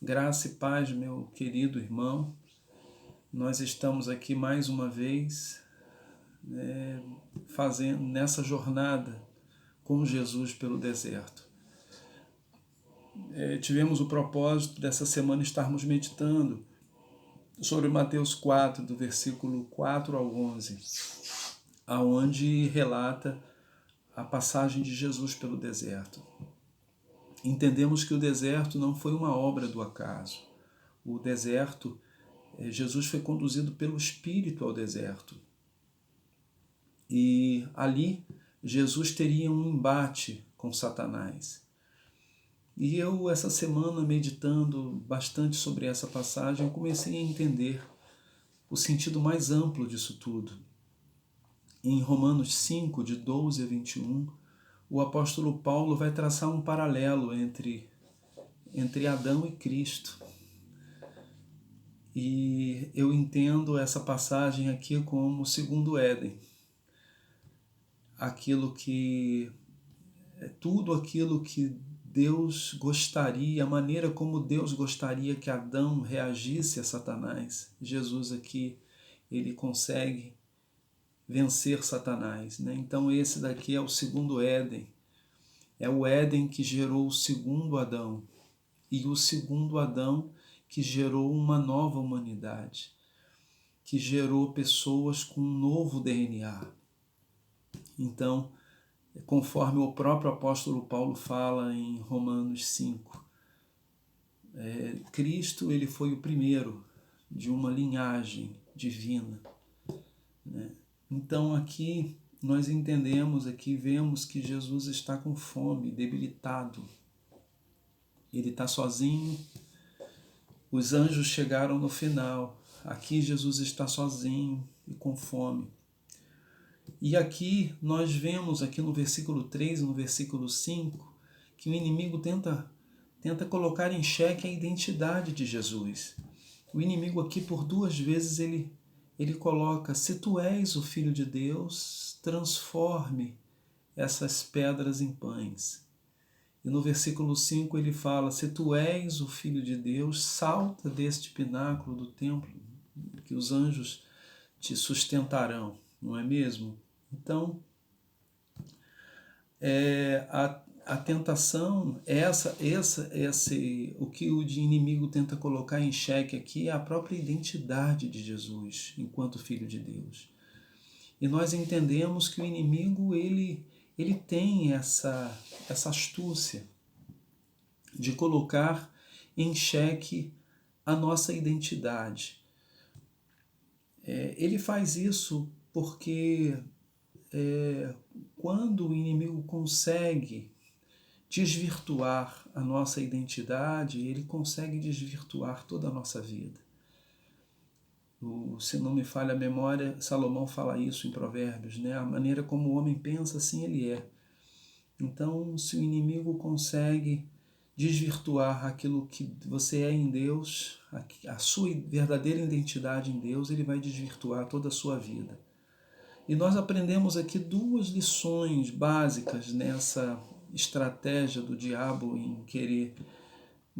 Graça e paz, meu querido irmão. Nós estamos aqui mais uma vez fazendo nessa jornada com Jesus pelo deserto. Tivemos o propósito dessa semana estarmos meditando sobre Mateus 4, do versículo 4 ao 11, aonde relata a passagem de Jesus pelo deserto. Entendemos que o deserto não foi uma obra do acaso. O deserto, Jesus foi conduzido pelo Espírito ao deserto. E ali Jesus teria um embate com Satanás. E eu, essa semana, meditando bastante sobre essa passagem, eu comecei a entender o sentido mais amplo disso tudo. Em Romanos 5, de 12 a 21, o apóstolo Paulo vai traçar um paralelo entre Adão e Cristo. E eu entendo essa passagem aqui como o segundo Éden. Tudo aquilo que Deus gostaria, a maneira como Deus gostaria que Adão reagisse a Satanás. Jesus aqui, ele consegue vencer Satanás, né? Então esse daqui é o segundo Éden. É o Éden que gerou o segundo Adão. E o segundo Adão que gerou uma nova humanidade, que gerou pessoas com um novo DNA. Então, conforme o próprio apóstolo Paulo fala em Romanos 5, Cristo ele foi o primeiro de uma linhagem divina, né? Então aqui nós entendemos, aqui vemos que Jesus está com fome, debilitado. Ele está sozinho. Os anjos chegaram no final. Aqui Jesus está sozinho e com fome. E aqui nós vemos, aqui no versículo 3 e no versículo 5, que o inimigo tenta colocar em xeque a identidade de Jesus. O inimigo aqui por duas vezes ele coloca: se tu és o Filho de Deus, transforme essas pedras em pães. E no versículo 5 ele fala: se tu és o Filho de Deus, salta deste pináculo do templo, que os anjos te sustentarão, não é mesmo? Então, a tentação, o que o inimigo tenta colocar em xeque aqui é a própria identidade de Jesus enquanto Filho de Deus. E nós entendemos que o inimigo ele tem essa astúcia de colocar em xeque a nossa identidade. Ele faz isso porque quando o inimigo consegue desvirtuar a nossa identidade, ele consegue desvirtuar toda a nossa vida. Se não me falha a memória, Salomão fala isso em Provérbios, né? A maneira como o homem pensa, assim ele é. Então, se o inimigo consegue desvirtuar aquilo que você é em Deus, a sua verdadeira identidade em Deus, ele vai desvirtuar toda a sua vida. E nós aprendemos aqui duas lições básicas nessa estratégia do diabo em querer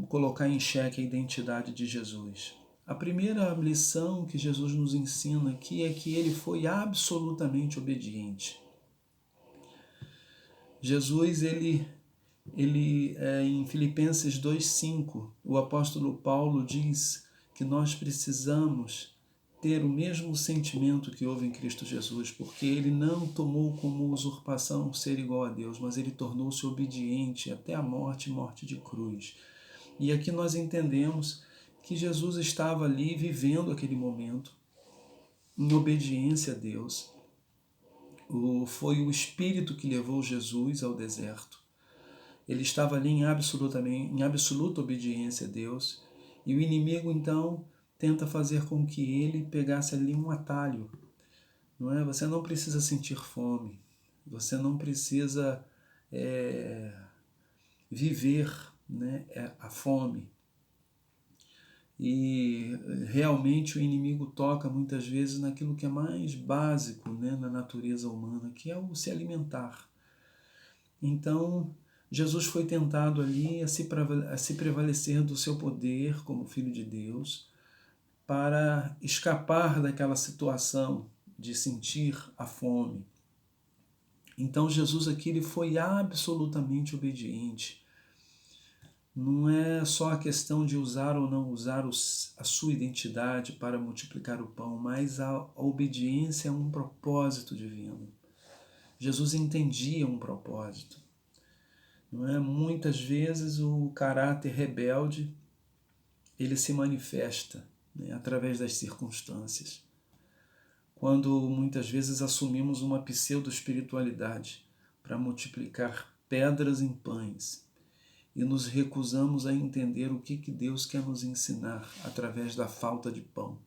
colocar em xeque a identidade de Jesus. A primeira lição que Jesus nos ensina aqui é que ele foi absolutamente obediente. Jesus, em Filipenses 2,5, o apóstolo Paulo diz que nós precisamos ter o mesmo sentimento que houve em Cristo Jesus, porque ele não tomou como usurpação ser igual a Deus, mas ele tornou-se obediente até a morte de cruz. E aqui nós entendemos que Jesus estava ali vivendo aquele momento em obediência a Deus. Foi o Espírito que levou Jesus ao deserto. Ele estava ali em absoluta obediência a Deus. E o inimigo, então, tenta fazer com que ele pegasse ali um atalho. Não é? Você não precisa sentir fome. Você não precisa viver, né, a fome. E realmente o inimigo toca muitas vezes naquilo que é mais básico, né, na natureza humana, que é o se alimentar. Então, Jesus foi tentado ali a se prevalecer do seu poder como Filho de Deus para escapar daquela situação de sentir a fome. Então Jesus aqui ele foi absolutamente obediente. Não é só a questão de usar ou não usar a sua identidade para multiplicar o pão, mas a obediência a um propósito divino. Jesus entendia um propósito. Não é? Muitas vezes o caráter rebelde ele se manifesta, né, através das circunstâncias. Quando muitas vezes assumimos uma pseudo-espiritualidade para multiplicar pedras em pães e nos recusamos a entender o que Deus quer nos ensinar através da falta de pão.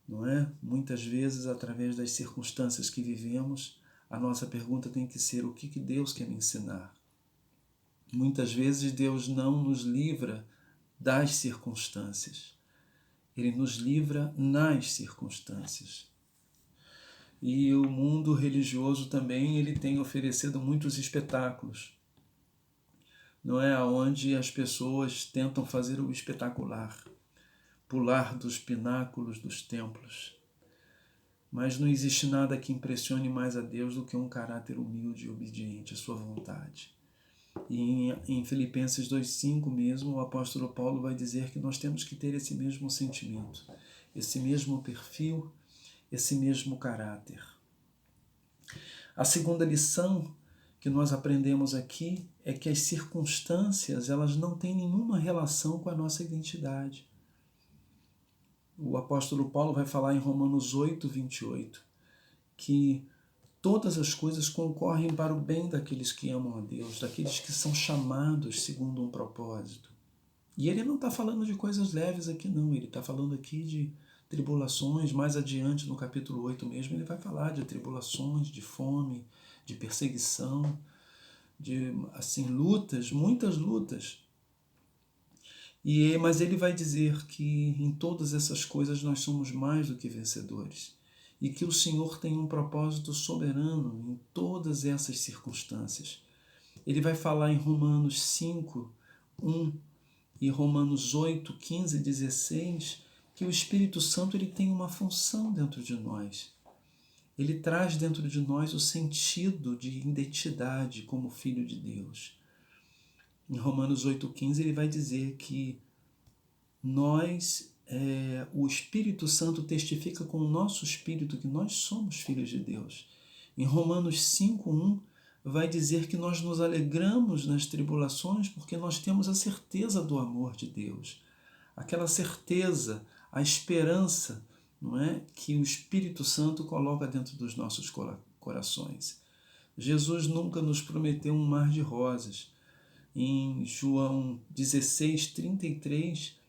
Não é? Muitas vezes, através das circunstâncias que vivemos, a nossa pergunta tem que ser: o que Deus quer me ensinar? Muitas vezes Deus não nos livra das circunstâncias. Ele nos livra nas circunstâncias. E o mundo religioso também ele tem oferecido muitos espetáculos. Não é? Onde as pessoas tentam fazer o espetacular, pular dos pináculos dos templos. Mas não existe nada que impressione mais a Deus do que um caráter humilde e obediente à sua vontade. E em Filipenses 2,5 mesmo, o apóstolo Paulo vai dizer que nós temos que ter esse mesmo sentimento, esse mesmo perfil, esse mesmo caráter. A segunda lição que nós aprendemos aqui é que as circunstâncias elas não têm nenhuma relação com a nossa identidade. O apóstolo Paulo vai falar em Romanos 8:28 que todas as coisas concorrem para o bem daqueles que amam a Deus, daqueles que são chamados segundo um propósito. E ele não está falando de coisas leves aqui não, ele está falando aqui de tribulações. Mais adiante no capítulo 8 mesmo, ele vai falar de tribulações, de fome, de perseguição, de assim, lutas, muitas lutas. Mas ele vai dizer que em todas essas coisas nós somos mais do que vencedores e que o Senhor tem um propósito soberano em todas essas circunstâncias. Ele vai falar em Romanos 5:1 e Romanos 8:15 e 16 que o Espírito Santo ele tem uma função dentro de nós. Ele traz dentro de nós o sentido de identidade como Filho de Deus. Em Romanos 8:15 ele vai dizer que o Espírito Santo testifica com o nosso espírito que nós somos filhos de Deus. Em Romanos 5:1 vai dizer que nós nos alegramos nas tribulações porque nós temos a certeza do amor de Deus. Aquela certeza, a esperança, não é, que o Espírito Santo coloca dentro dos nossos corações. Jesus nunca nos prometeu um mar de rosas. Em João 16:33,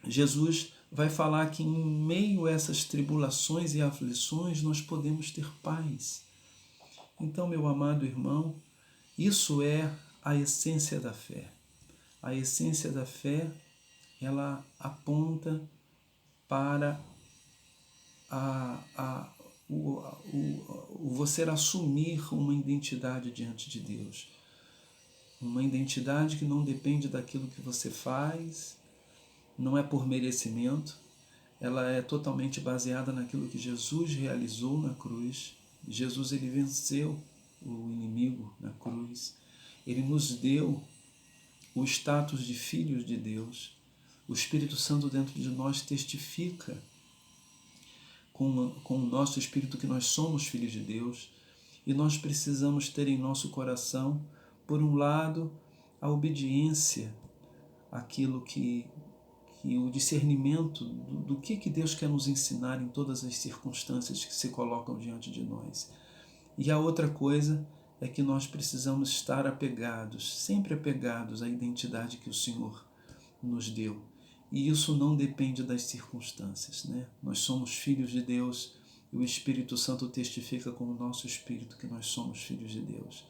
Jesus vai falar que em meio a essas tribulações e aflições nós podemos ter paz. Então, meu amado irmão, isso é a essência da fé. A essência da fé, ela aponta para você assumir uma identidade diante de Deus. Uma identidade que não depende daquilo que você faz, não é por merecimento, ela é totalmente baseada naquilo que Jesus realizou na cruz. Jesus ele venceu o inimigo na cruz. Ele nos deu o status de filhos de Deus. O Espírito Santo dentro de nós testifica com o nosso espírito que nós somos filhos de Deus. E nós precisamos ter em nosso coração, por um lado, a obediência àquilo que o discernimento do que Deus quer nos ensinar em todas as circunstâncias que se colocam diante de nós. E a outra coisa é que nós precisamos estar apegados, sempre apegados à identidade que o Senhor nos deu. E isso não depende das circunstâncias, né? Nós somos filhos de Deus e o Espírito Santo testifica com o nosso espírito que nós somos filhos de Deus.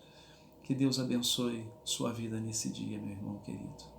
Que Deus abençoe sua vida nesse dia, meu irmão querido.